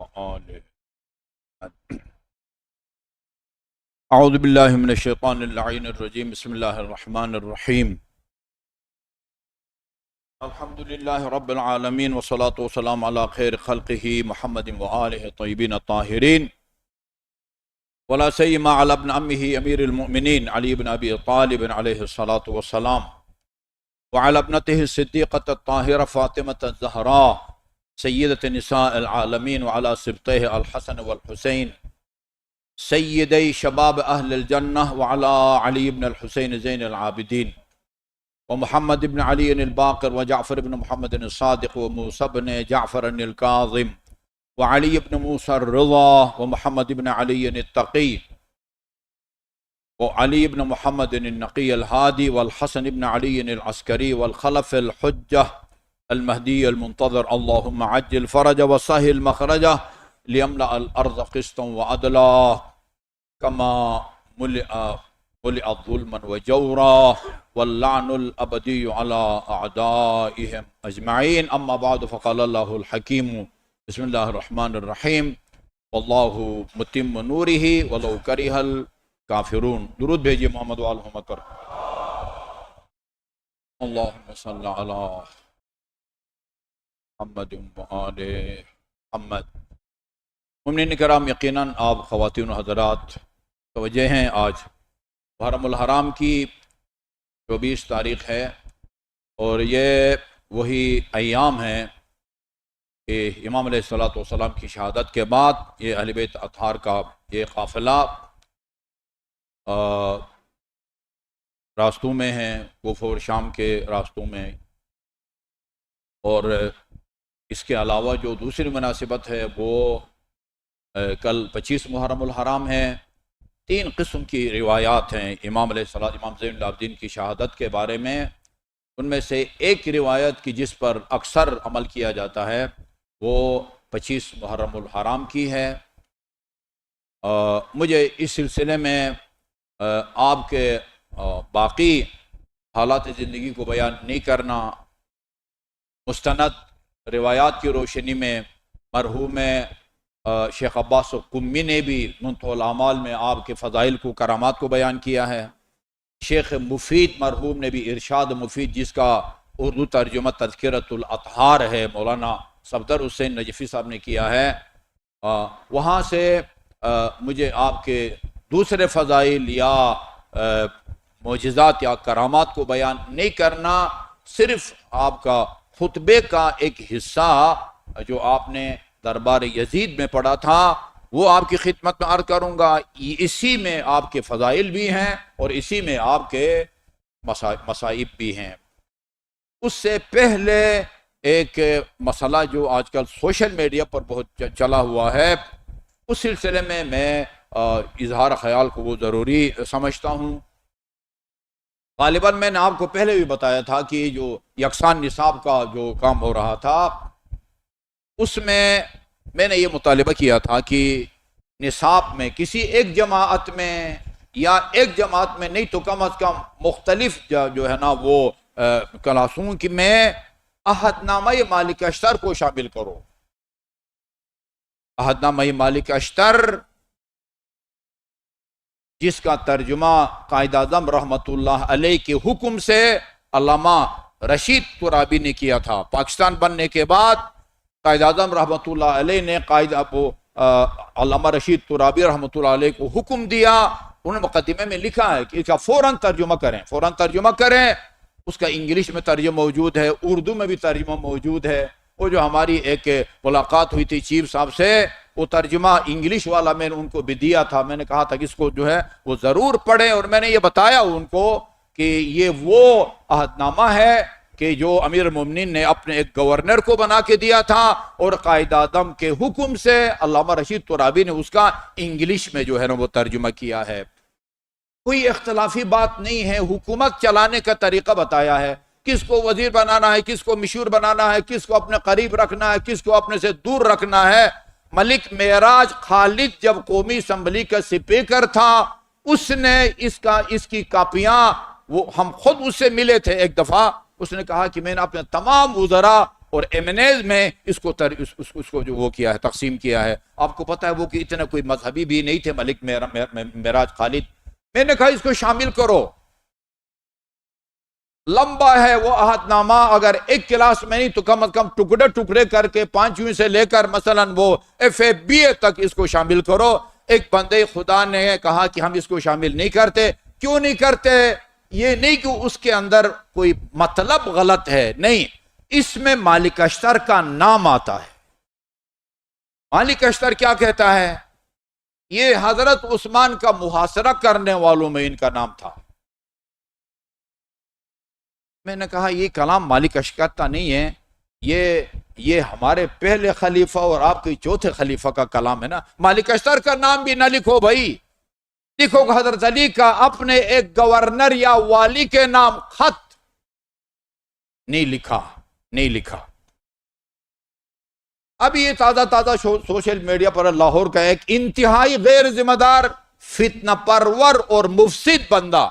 وآلہ. اعوذ باللہ من الشیطان اللعین الرجیم. بسم اللہ الرحمن الرحیم. الحمدللہ رب العالمین والصلاة والسلام علی خیر خلقہ محمد وآلہ طیبین الطاہرین ولا سیما علی ابن امہ امیر المؤمنین علی بن ابی طالب علیہ الصلاة والسلام وعلی ابنتہ الصدیقۃ الطاہرہ فاطمۃ الزہراء سیدۃ نساء العالمین وعلی سبطہ الحسن والحسین سیدی شباب اہل الجنہ وعلی علی بن الحسین زین العابدین ومحمد بن علی الباقر وجعفر بن محمد الصادق وموسى بن جعفر الكاظم وعلی بن موسى الرضا ومحمد بن علی التقی وعلی بن محمد النقی الهادی والحسن بن علی العسکری والخلف الحجہ المہدی المنتظر اللہم عجل فرج وسہل مخرجہ لیملأ الارض قسطا وعدلا کما ملئت ظلما وجورا واللعن الابدی علی اعدائهم اجمعین. اما بعد فقال اللہ الحکیم بسم اللہ الرحمن الرحیم واللہ متم نورہ ولو کرہ الکافرون. درود بھیجیے محمد وآل محمد پر. اللہم صلی علی محمد وآل محمد. مومنین کرام، یقیناً آپ خواتین و حضرات توجہ ہیں، آج محرم الحرام کی 24 تاریخ ہے اور یہ وہی ایام ہیں کہ امام علیہ السلام کی شہادت کے بعد یہ اہل بیت اطہار کا یہ قافلہ راستوں میں ہیں، کوفہ اور شام کے راستوں میں. اور اس کے علاوہ جو دوسری مناسبت ہے وہ کل 25 محرم الحرام ہے. 3 قسم کی روایات ہیں امام علیہ السلام، امام زین العابدین کی شہادت کے بارے میں. ان میں سے ایک روایت کی جس پر اکثر عمل کیا جاتا ہے وہ 25 محرم الحرام کی ہے. مجھے اس سلسلے میں آپ کے باقی حالات زندگی کو بیان نہیں کرنا، مستند روایات کی روشنی میں مرحوم شیخ عباس قمی نے بھی منتهى الاعمال میں آپ کے فضائل کو، کرامات کو بیان کیا ہے. شیخ مفید مرحوم نے بھی ارشاد مفید، جس کا اردو ترجمہ تذکرۃ الاطہار ہے، مولانا صفدر حسین نجفی صاحب نے کیا ہے. وہاں سے مجھے آپ کے دوسرے فضائل یا معجزات یا کرامات کو بیان نہیں کرنا، صرف آپ کا خطبے کا ایک حصہ جو آپ نے دربار یزید میں پڑھا تھا وہ آپ کی خدمت میں عرض کروں گا. اسی میں آپ کے فضائل بھی ہیں اور اسی میں آپ کے مصائب بھی ہیں. اس سے پہلے ایک مسئلہ جو آج کل سوشل میڈیا پر بہت چلا ہوا ہے، اس سلسلے میں اظہار خیال کو وہ ضروری سمجھتا ہوں. غالباً میں نے آپ کو پہلے بھی بتایا تھا کہ جو یکساں نصاب کا جو کام ہو رہا تھا اس میں نے یہ مطالبہ کیا تھا کہ نصاب میں کسی ایک جماعت میں یا ایک جماعت میں نہیں تو کم از کم مختلف جو ہے نا وہ کلاسوں کی میں عہد نامہ مالک اشتر کو شامل کرو. عہد نامہ مالک اشتر جس کا ترجمہ قائد اعظم رحمۃ اللہ علیہ کے حکم سے علامہ رشید ترابی نے کیا تھا. پاکستان بننے کے بعد قائد اعظم رحمۃ اللہ علیہ نے علامہ رشید ترابی رحمۃ اللہ علیہ کو حکم دیا. انہوں نے مقدمے میں لکھا ہے کہ اس کا فوراً ترجمہ کریں. اس کا انگلش میں ترجمہ موجود ہے، اردو میں بھی ترجمہ موجود ہے. وہ جو ہماری ایک ملاقات ہوئی تھی چیف صاحب سے، وہ ترجمہ انگلش والا میں نے ان کو بھی دیا تھا. میں نے کہا تھا کہ اس کو جو ہے وہ ضرور پڑھیں، اور میں نے یہ بتایا ان کو کہ یہ وہ عہد نامہ ہے کہ جو امیر المومنین نے اپنے ایک گورنر کو بنا کے دیا تھا، اور قائد اعظم کے حکم سے علامہ رشید ترابی نے اس کا انگلش میں جو ہے نا وہ ترجمہ کیا ہے. کوئی اختلافی بات نہیں ہے، حکومت چلانے کا طریقہ بتایا ہے. کس کو وزیر بنانا ہے، کس کو مشیر بنانا ہے، کس کو اپنے قریب رکھنا ہے، کس کو اپنے سے دور رکھنا ہے. ملک معراج خالد جب قومی اسمبلی کا سپیکر تھا، اس نے اس کی کاپیاں، وہ ہم خود اس سے ملے تھے ایک دفعہ. اس نے کہا کہ میں نے اپنے تمام وزراء اور ایمنیز میں اس کو جو وہ کیا ہے، تقسیم کیا ہے۔ آپ کو پتہ ہے وہ کہ اتنا کوئی مذہبی بھی نہیں تھے ملک معراج خالد۔ میں نے کہا اس کو شامل کرو، لمبا ہے وہ عہد نامہ، اگر ایک کلاس میں نہیں تو کم از کم ٹکڑے ٹکڑے کر کے 5ویں سے لے کر مثلا وہ FA تک اس کو شامل کرو۔ ایک بندے خدا نے کہا کہ ہم اس کو شامل نہیں کرتے۔ کیوں نہیں کرتے؟ یہ نہیں کہ اس کے اندر کوئی مطلب غلط ہے، نہیں، اس میں مالک اشتر کا نام آتا ہے۔ مالک اشتر کیا کہتا ہے؟ یہ حضرت عثمان کا محاصرہ کرنے والوں میں ان کا نام تھا۔ میں نے کہا یہ کلام مالک اشتر کا نہیں ہے، یہ ہمارے پہلے خلیفہ اور آپ کے چوتھے خلیفہ کا کلام ہے نا۔ مالک اشتر کا نام بھی نہ لکھو بھائی، لکھو کہ حضرت علی کا اپنے ایک گورنر یا والی کے نام خط نہیں لکھا۔ اب یہ تازہ سوشل میڈیا پر لاہور کا ایک انتہائی غیر ذمہ دار، فتنہ پرور اور مفسد بندہ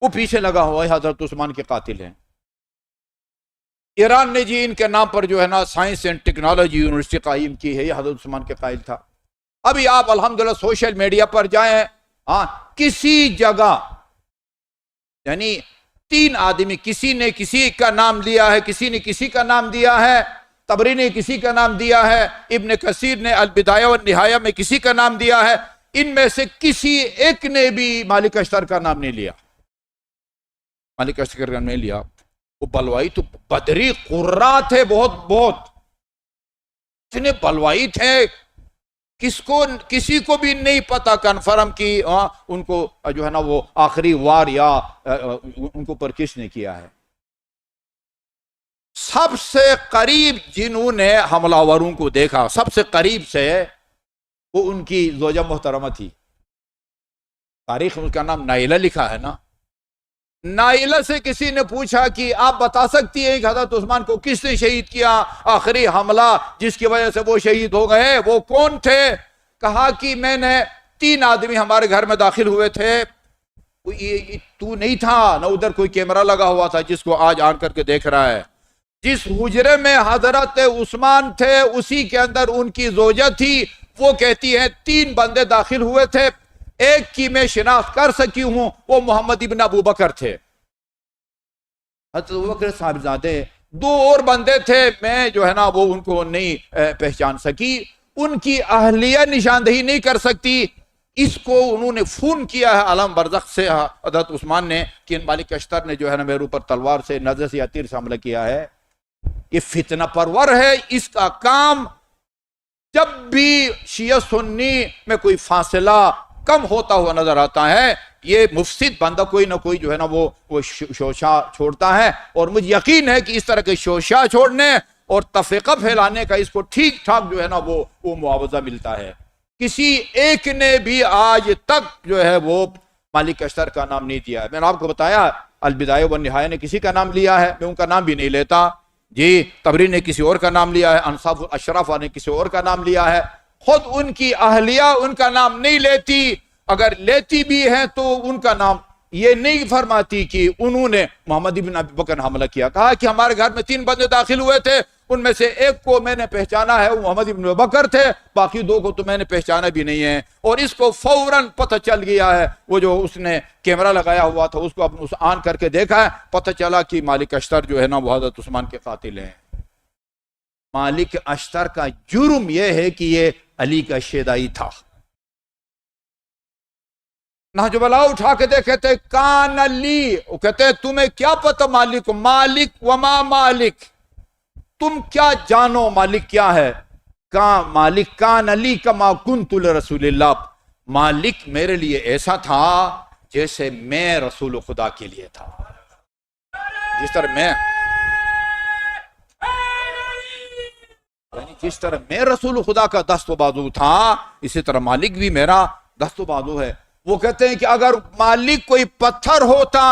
وہ پیچھے لگا ہوا ہے، حضرت عثمان کے قاتل ہیں۔ ایران نے جی ان کے نام پر جو ہے نا سائنس اینڈ ٹیکنالوجی یونیورسٹی قائم کی ہے، یہ حضرت عثمان کے قائل تھا۔ ابھی آپ الحمدللہ سوشل میڈیا پر جائیں، کسی جگہ یعنی 3 آدمی، کسی نے کسی کا نام لیا ہے، کسی نے کسی کا نام دیا ہے، طبری نے کسی کا نام دیا ہے، ابن کثیر نے البدایہ والنہایہ میں کسی کا نام دیا ہے، ان میں سے کسی ایک نے بھی مالک اشتر کا نام نہیں لیا۔ مالک اشتر کا نام نہیں لیا۔ وہ بلوائی تو بدری قرہ تھے، بہت اتنے بلوائی تھے، کسی کو بھی نہیں پتا کنفرم کی ان کو جو ہے نا وہ آخری وار یا ان کو پر کس نے کیا ہے۔ سب سے قریب جنہوں نے حملہ آوروں کو دیکھا، سب سے قریب سے وہ ان کی زوجہ محترمہ تھی۔ تاریخ میں اس کا نام نائلہ لکھا ہے نا۔ نائلہ سے کسی نے پوچھا کہ آپ بتا سکتی ہیں کہ حضرت عثمان کو کس نے شہید کیا؟ آخری حملہ جس کی وجہ سے وہ شہید ہو گئے وہ کون تھے؟ کہا کہ میں نے 3 آدمی ہمارے گھر میں داخل ہوئے تھے، تو نہیں تھا نہ، ادھر کوئی کیمرہ لگا ہوا تھا جس کو آج آن کر کے دیکھ رہا ہے۔ جس حجرے میں حضرت عثمان تھے اسی کے اندر ان کی زوجہ تھی، وہ کہتی ہے 3 بندے داخل ہوئے تھے، ایک کی میں شناخت کر سکی ہوں، وہ محمد ابن ابو بکر تھے۔ حضرت ابو بکر صاحبزادے، 2 اور بندے تھے، میں جو ہے نا وہ ان کو نہیں پہچان سکی، ان کی اہلیہ نشاندہی نہیں کر سکتی۔ اس کو انہوں نے فون کیا ہے عالم برزخ سے حضرت عثمان نے کہ مالک اشتر نے جو ہے نا میرے اوپر تلوار سے، نظر سے یا تیر سے حملہ کیا ہے۔ یہ فتنہ پرور ہے، اس کا کام جب بھی شیعہ سنی میں کوئی فاصلہ کم ہوتا ہوا نظر آتا ہے، یہ مفسد بندہ کوئی نہ کوئی جو ہے نا وہ شوشہ چھوڑتا ہے، اور مجھے یقین ہے کہ اس طرح کے شوشہ چھوڑنے اور تفرقہ پھیلانے کا اس کو ٹھیک ٹھاک جو ہے نا وہ معاوضہ ملتا ہے۔ کسی ایک نے بھی آج تک جو ہے وہ مالک اشتر کا نام نہیں دیا ہے۔ میں نے آپ کو بتایا البدایہ والنہایہ نے کسی کا نام لیا ہے، میں ان کا نام بھی نہیں لیتا جی۔ طبری نے کسی اور کا نام لیا ہے، انصاف الاشرافہ نے کسی اور کا نام لیا ہے، خود ان کی اہلیہ ان کا نام نہیں لیتی، اگر لیتی بھی ہیں تو ان کا نام یہ نہیں فرماتی کہ انہوں نے محمد ابن ابی بکر حملہ کیا۔ کہا کہ ہمارے گھر میں 3 بندے داخل ہوئے تھے، ان میں سے ایک کو میں نے پہچانا ہے، وہ محمد ابن ابی بکر تھے، باقی 2 کو تو میں نے پہچانا بھی نہیں ہے۔ اور اس کو فوراً پتہ چل گیا ہے، وہ جو اس نے کیمرہ لگایا ہوا تھا اس کو آن کر کے دیکھا ہے، پتہ چلا کہ مالک اشتر جو ہے نا وہ حضرت عثمان کے قاتل ہیں۔ مالک اشتر کا جرم یہ ہے کہ یہ علی کا شیدائی تھا۔ نہج البلاغہ اٹھا کے دیکھے تھے، کان علی، وہ کہتے ہیں تمہیں کیا پتہ مالک وما مالک، تم کیا جانو مالک کیا ہے؟ مالک کان علی کما کنت لرسول اللہ، مالک میرے لیے ایسا تھا جیسے میں رسول خدا کے لیے تھا۔ جس طرح میں رسول خدا کا دست و بازو تھا، اسی طرح مالک بھی میرا دست و بازو ہے۔ وہ کہتے ہیں کہ اگر مالک کوئی پتھر ہوتا،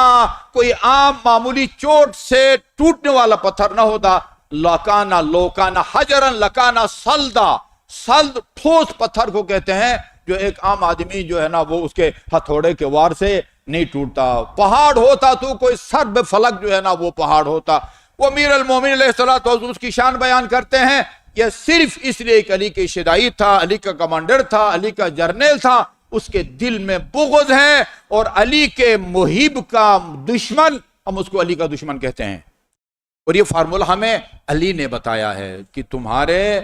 کوئی عام معمولی چوٹ سے ٹوٹنے والا پتھر نہ ہوتا، لوکانا حجرن لکانا سلدا، سلد ٹھوس پتھر کو کہتے ہیں جو ایک عام آدمی جو ہے نا وہ اس کے ہتھوڑے کے وار سے نہیں ٹوٹتا۔ پہاڑ ہوتا تو کوئی سرب فلک جو ہے نا وہ پہاڑ ہوتا۔ وہ امیر المومنین علیہ الصلوۃ والسلام اس کی شان بیان کرتے ہیں، یہ صرف اس لیے کہ علی کے شدائی تھا، علی کا کمانڈر تھا، علی کا جرنیل تھا، اس کے دل میں بغض ہے، اور علی کے محب کا دشمن ہم اس کو علی کا دشمن کہتے ہیں۔ اور یہ فارمولہ ہمیں علی نے بتایا ہے کہ تمہارے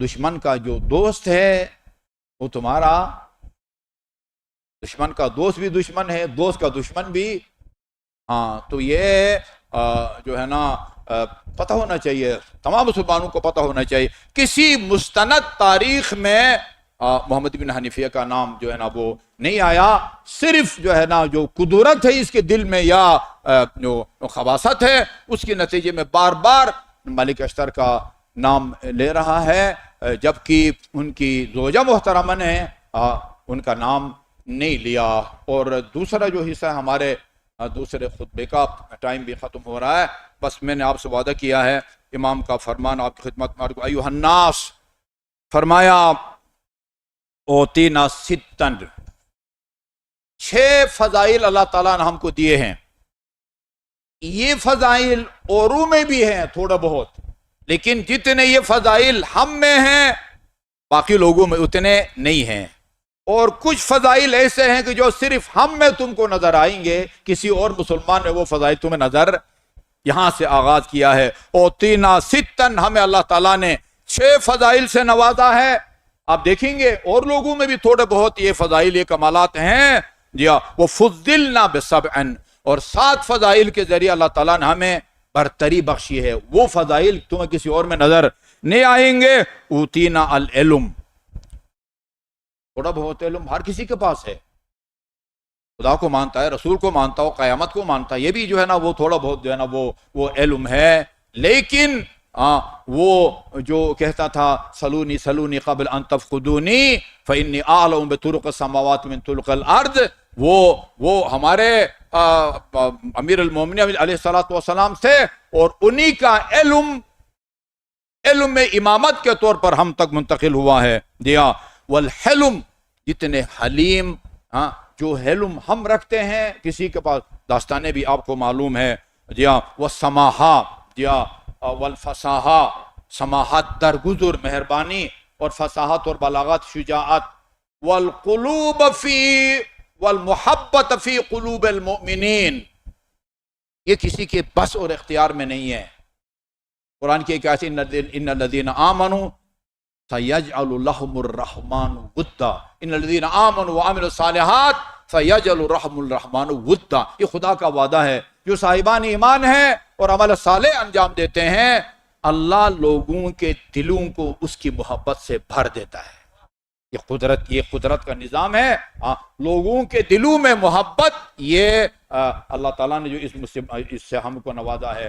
دشمن کا جو دوست ہے وہ تمہارا دشمن کا دوست بھی دشمن ہے، دوست کا دشمن بھی۔ تو یہ جو ہے نا پتہ ہونا چاہیے، تمام مسلمانوں کو پتہ ہونا چاہیے۔ کسی مستند تاریخ میں محمد بن حنیفیہ کا نام جو ہے نا وہ نہیں آیا، صرف جو ہے نا جو قدرت ہے اس کے دل میں یا جو خباثت ہے اس کے نتیجے میں بار بار ملک اشتر کا نام لے رہا ہے، جبکہ ان کی زوجہ محترمہ نے ان کا نام نہیں لیا۔ اور دوسرا جو حصہ ہے ہمارے دوسرے خطبے کا، ٹائم بھی ختم ہو رہا ہے، بس میں نے آپ سے وعدہ کیا ہے امام کا فرمان آپ کی خدمت میں، ایھا الناس، فرمایا اوتینا ستن، 6 فضائل اللہ تعالیٰ نے ہم کو دیے ہیں۔ یہ فضائل اوروں میں بھی ہیں تھوڑا بہت، لیکن جتنے یہ فضائل ہم میں ہیں باقی لوگوں میں اتنے نہیں ہیں۔ اور کچھ فضائل ایسے ہیں کہ جو صرف ہم میں تم کو نظر آئیں گے، کسی اور مسلمان میں وہ فضائل تمہیں نظر، یہاں سے آغاز کیا ہے۔ اوتینا ستن، ہمیں اللہ تعالیٰ نے 6 فضائل سے نوازا ہے۔ آپ دیکھیں گے اور لوگوں میں بھی تھوڑے بہت یہ فضائل، یہ کمالات ہیں، جی ہاں، وہ فضلنا بسبع، اور 7 فضائل کے ذریعے اللہ تعالیٰ نے ہمیں برتری بخشی ہے، وہ فضائل تمہیں کسی اور میں نظر نہیں آئیں گے۔ اوتینا العلم، تھوڑا بہت علم ہر کسی کے پاس ہے، خدا کو مانتا ہے، رسول کو مانتا ہو، قیامت کو مانتا ہے، یہ بھی جو ہے نا وہ تھوڑا بہت جو ہے نا وہ علم ہے، لیکن وہ جو کہتا تھا سلونی سلونی قبل ان تفقدونی فانی اعلم بطرق السماوات من طرق الارض، وہ ہمارے امیر المومنین علیہ الصلوۃ والسلام سے، اور انہی کا علم میں امامت کے طور پر ہم تک منتقل ہوا ہے۔ جی ہاں، والحلم، جتنے حلیم، جو حلم ہم رکھتے ہیں کسی کے پاس، داستانیں بھی آپ کو معلوم ہے، جی ہاں، والسماحہ، جی ہاں، والفصاحہ، سماحت، درگزر، مہربانی، اور فصاحت اور بلاغت، شجاعت، والقلوب فی والمحبت فی قلوب المؤمنین، یہ کسی کے بس اور اختیار میں نہیں ہے۔ قرآن کی ایک آیت، ان الذین آمنوا سیجعل لهم الرحمن ودا، ان الذین آمنوا وعملوا الصالحات سیجعل لهم الرحمن ودا، یہ خدا کا وعدہ ہے، جو صاحبان ایمان ہیں اور عمل صالح انجام دیتے ہیں، اللہ لوگوں کے دلوں کو اس کی محبت سے بھر دیتا ہے۔ یہ قدرت کا نظام ہے، لوگوں کے دلوں میں محبت، یہ اللہ تعالیٰ نے جو اس سے ہم کو نوازا ہے۔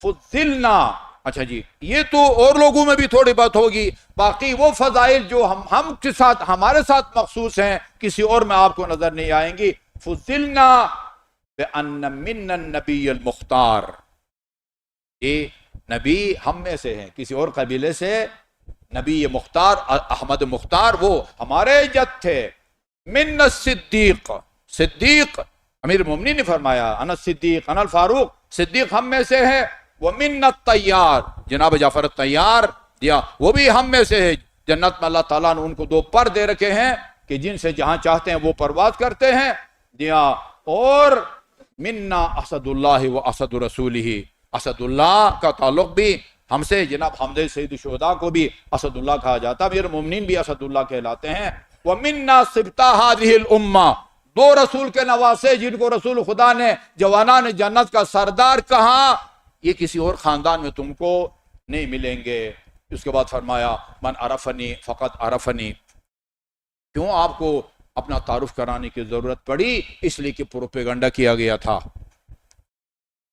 فضلنا، اچھا جی، یہ تو اور لوگوں میں بھی تھوڑی بات ہوگی، باقی وہ فضائل جو ہم کے ساتھ، ہمارے ساتھ مخصوص ہیں، کسی اور میں آپ کو نظر نہیں آئیں گی۔ فضلنا بأن منا النبی المختار، یہ نبی ہم میں سے ہیں، کسی اور قبیلے سے نبی مختار، احمد مختار، وہ ہمارے جد تھے۔ من الصدیق، صدیق، امیر المومنین نے فرمایا انا الصدیق انا الفاروق، صدیق ہم میں سے ہے۔ ومن الطیار، جناب جعفر الطیار، دیا وہ بھی ہم میں سے ہے، جنت میں اللہ تعالیٰ نے ان کو 2 پر دے رکھے ہیں کہ جن سے جہاں چاہتے ہیں وہ پرواز کرتے ہیں، دیا۔ اور منا اسد اللہ و اسد رسولہ، اسد اللہ کا تعلق بھی ہم سے، جناب حمزہ سید الشہداء کو بھی اسد اللہ کہا جاتا ہے، امیر المومنین بھی اسد اللہ کہلاتے ہیں۔ ومنا صبطہ هذه الامہ، 2 رسول کے نواسے جن کو رسول خدا نے جوانان جنت کا سردار کہا، یہ کسی اور خاندان میں تم کو نہیں ملیں گے۔ اس کے بعد فرمایا من عرفنی فقط عرفنی، کیوں آپ کو اپنا تعارف کرانے کی ضرورت پڑی؟ اس لیے کہ پروپیگنڈا کیا گیا تھا،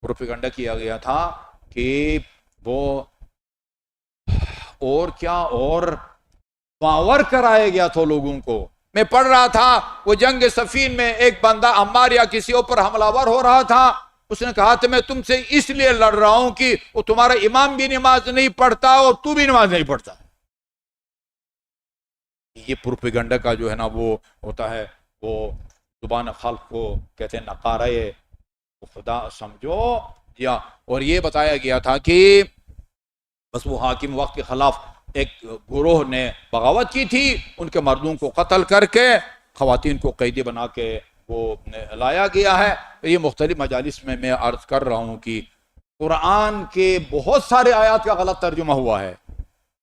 پروپیگنڈا کیا گیا تھا کہ وہ اور کیا، اور باور کرایا گیا تھا لوگوں کو۔ میں پڑھ رہا تھا وہ جنگ صفین میں ایک بندہ عمار یا کسی اوپر حملہ ور ہو رہا تھا، اس نے کہا کہ میں تم سے اس لیے لڑ رہا ہوں کہ وہ تمہارا امام بھی نماز نہیں پڑھتا اور تو بھی نماز نہیں پڑھتا۔ یہ پروپیگنڈا کا جو ہے نا وہ ہوتا ہے، وہ زبان خلق کو کہتے ہیں نقارہ خدا سمجھو، یا اور یہ بتایا گیا تھا کہ بس وہ حاکم وقت کے خلاف ایک گروہ نے بغاوت کی تھی، ان کے مردوں کو قتل کر کے خواتین کو قیدی بنا کے وہ لایا گیا ہے۔ یہ مختلف مجالس میں عرض کر رہا ہوں کہ قرآن کے بہت سارے آیات کا غلط ترجمہ ہوا ہے،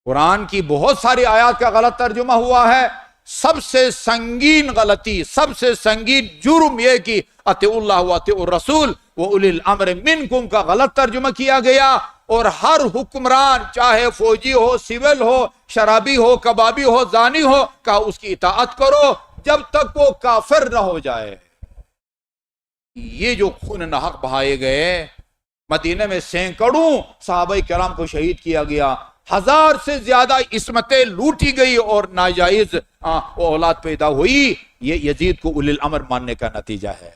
قرآن کی بہت ساری آیات کا غلط ترجمہ ہوا ہے۔ سب سے سنگین غلطی، سب سے سنگین جرم یہ کہ اطیعوا اللہ و اطیعوا الرسول و اولی الامر منکم کا غلط ترجمہ کیا گیا، اور ہر حکمران چاہے فوجی ہو، سول ہو، شرابی ہو، کبابی ہو، زانی ہو، کہا اس کی اطاعت کرو جب تک وہ کافر نہ ہو جائے۔ یہ جو خون ناحق بہائے گئے، مدینہ میں سینکڑوں صحابہ کرام کو شہید کیا گیا، 1000 سے زیادہ عصمتیں لوٹی گئی اور ناجائز اولاد پیدا ہوئی، یہ یزید کو اولی الامر ماننے کا نتیجہ ہے۔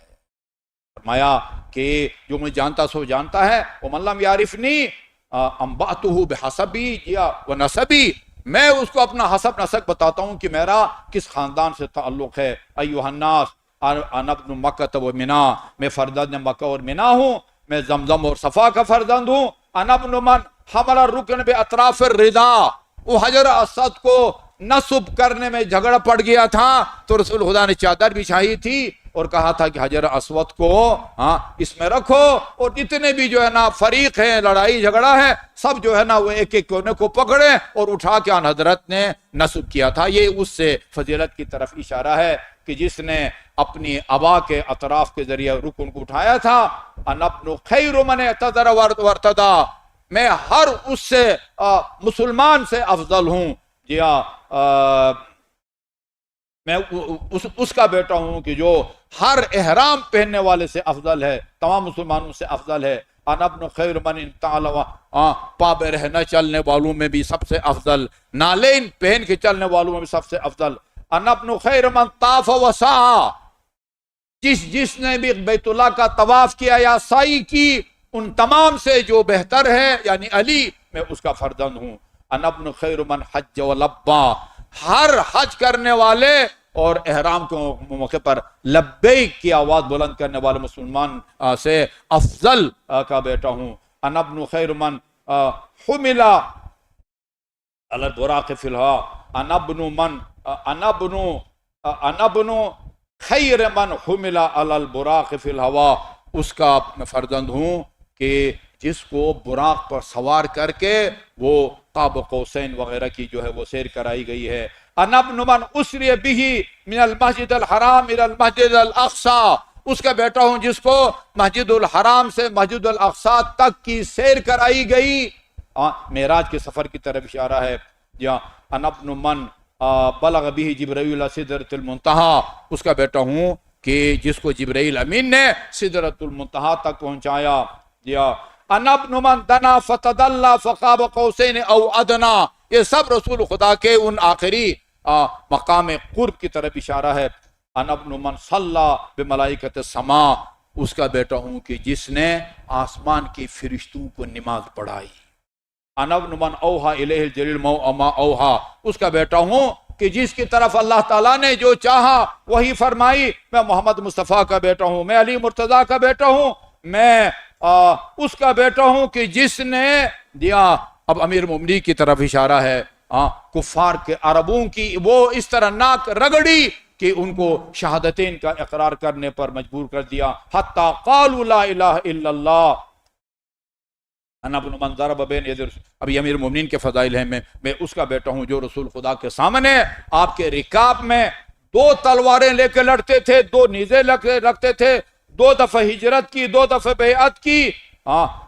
فرمایا کہ جو مجھے جانتا سو جانتا ہے، ومن لم یعرفنی انبأتہ بحسبی یا ونسبی، میں اس کو اپنا حسب نسب بتاتا ہوں کہ میرا کس خاندان سے تعلق ہے۔ ایھا الناس انا ابن مکہ و منا، میں فرزند مکہ اور منا ہوں، میں زمزم اور صفا کا فرزند ہوں۔ انا ابن من حمل الرکن باطراف الردا، وہ حجر اسود کو نصب کرنے میں جھگڑا پڑ گیا تھا تو رسول خدا نے چادر بچھائی تھی اور کہا تھا کہ حجر اسود کو اس میں رکھو، اور جتنے بھی جو ہے نا فریق ہیں، لڑائی جھگڑا ہے، سب جو ہے نا وہ ایک ایک کونے کو پکڑے اور اٹھا کے آن حضرت نے نصب کیا تھا۔ یہ اس سے فضیلت کی طرف اشارہ ہے کہ جس نے اپنی ابا کے اطراف کے ذریعے رکن کو اٹھایا تھا، انا ابن خیر من اعتذر وارتدى، میں ہر اس سے مسلمان سے افضل ہوں، جی میں اس کا بیٹا ہوں کہ جو ہر احرام پہننے والے سے افضل ہے، تمام مسلمانوں سے افضل ہے۔ انا ابن خیر من انتعل، پا بے رہنا چلنے والوں میں بھی سب سے افضل، نالین پہن کے چلنے والوں میں بھی سب سے افضل۔ انا ابن خیر من طاف وسعى، جس نے بھی بیت اللہ کا طواف کیا یا سعی کی، ان تمام سے جو بہتر ہے یعنی علی، میں اس کا فرزند ہوں۔ انا ابن خیر من حج ولبا، ہر حج کرنے والے اور احرام کے موقع پر لبیک کی آواز بلند کرنے والے مسلمان سے افضل کا بیٹا ہوں۔ انا ابن خیر من حمل علی البراق فی الہوا، انا ابن خیر من حمل علی البراق فی الہوا، اس کا فرزند ہوں کہ جس کو براق پر سوار کر کے وہ قاب قوسین وغیرہ کی جو ہے وہ سیر کرائی گئی ہے۔ انا ابن من اسری بہ من المسجد الحرام الى المسجد الاقصی، اس کا بیٹا ہوں جس کو مسجد الحرام سے مسجد الاقصی تک کی سیر کرائی گئی، معراج کے سفر کی طرف اشارہ ہے۔ یا انا ابن من بلغ بہ جبرائیل سدرۃ المنتہی، اس کا بیٹا ہوں کہ جس کو جبرائیل امین نے سدرۃ المنتہی تک پہنچایا۔ یا انا ابن من دنا فتدلى فقاب قوسین او ادنا، یہ سب رسول خدا کے ان آخری مقام قرب کی طرف اشارہ ہے۔ انا ابن من صلی بملائکۃ السماء، اس کا بیٹا ہوں کہ جس نے آسمان کے فرشتوں کو نماز پڑھائی۔ انا ابن من اوحى الیہ الجلیل ما اوحى، اس کا بیٹا ہوں کہ جس کی طرف اللہ تعالیٰ نے جو چاہا وہی فرمائی۔ میں محمد مصطفیٰ کا بیٹا ہوں، میں علی مرتضیٰ کا بیٹا ہوں، میں اس کا بیٹا ہوں کہ جس نے دیا۔ اب امیر مومنین کی طرف اشارہ ہے، کفار کے عربوں کی وہ اس طرح ناک رگڑی کہ ان کو شہادتین کا اقرار کرنے پر مجبور کر دیا، حتی قالوا لا الہ الا اللہ۔ انا ابن من ضرب بین یدی، ابھی امیر مومنین کے فضائل ہیں، میں اس کا بیٹا ہوں جو رسول خدا کے سامنے آپ کے رکاب میں 2 تلواریں لے کے لڑتے تھے، 2 نیزے رکھتے تھے، 2 دفعہ ہجرت کی، 2 دفعہ بیعت کی۔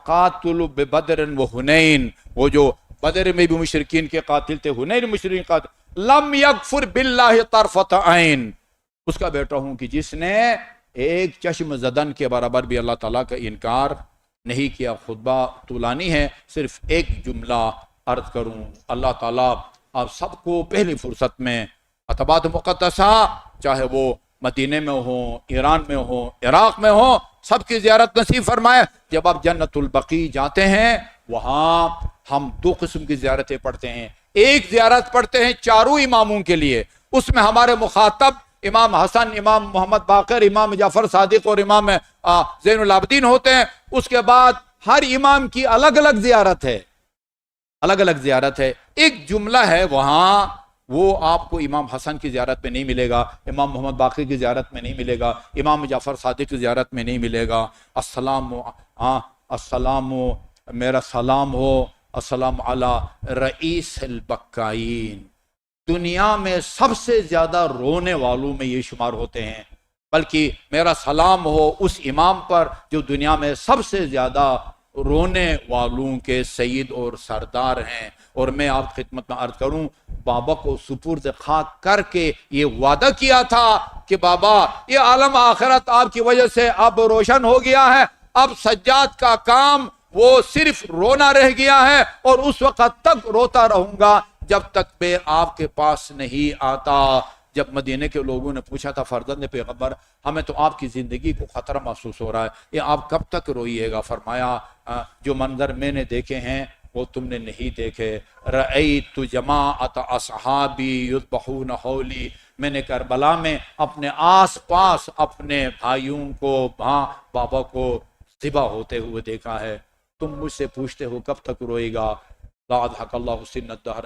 قاتل ببدر و حنین، وہ جو بدر میں بھی مشرکین کے قاتل تھے، حنین مشرکین قاتل۔ لم یکفر باللہ طرفۃ عین، اس کا بیٹا ہوں کہ جس نے ایک چشم زدن کے برابر بھی اللہ تعالیٰ کا انکار نہیں کیا۔ خطبہ طولانی ہے، صرف ایک جملہ عرض کروں۔ اللہ تعالیٰ آپ سب کو پہلی فرصت میں خطبات مقدسہ، چاہے وہ مدینے میں ہوں، ایران میں ہوں، عراق میں ہوں، سب کی زیارت نصیب فرمائے۔ جب آپ جنت البقیع جاتے ہیں، وہاں ہم 2 قسم کی زیارتیں پڑھتے ہیں۔ ایک زیارت پڑھتے ہیں 4 اماموں کے لیے، اس میں ہمارے مخاطب امام حسن، امام محمد باقر، امام جعفر صادق اور امام زین العابدین ہوتے ہیں۔ اس کے بعد ہر امام کی الگ الگ زیارت ہے، الگ الگ زیارت ہے. ایک جملہ ہے وہاں، وہ آپ کو امام حسن کی زیارت میں نہیں ملے گا، امام محمد باقر کی زیارت میں نہیں ملے گا، امام جعفر صادق کی زیارت میں نہیں ملے گا. السلام میرا سلام ہو، السلام علی رئیس البکائین، دنیا میں سب سے زیادہ رونے والوں میں یہ شمار ہوتے ہیں، بلکہ میرا سلام ہو اس امام پر جو دنیا میں سب سے زیادہ رونے والوں کے سید اور سردار ہیں. اور میں آپ خدمت میں عرض کروں، بابا کو سپرد خاک کر کے یہ وعدہ کیا تھا کہ بابا یہ عالم آخرت آپ کی وجہ سے اب روشن ہو گیا ہے، اب سجاد کا کام وہ صرف رونا رہ گیا ہے، اور اس وقت تک روتا رہوں گا جب تک میں آپ کے پاس نہیں آتا. جب مدینے کے لوگوں نے پوچھا تھا فرزند پیغمبر ہمیں تو آپ کی زندگی کو خطرہ محسوس ہو رہا ہے، یہ آپ کب تک روئیے گا؟ فرمایا جو منظر میں نے دیکھے ہیں وہ تم نے نہیں دیکھے. رأیت جماعت اصحابی یذبحون حولی، میں نے کربلا میں اپنے آس پاس اپنے بھائیوں کو بابا کو ذبح ہوتے ہوئے دیکھا ہے. تم مجھ سے پوچھتے ہو کب تک روئے گا؟ لا اضحک اللہ سن الدہر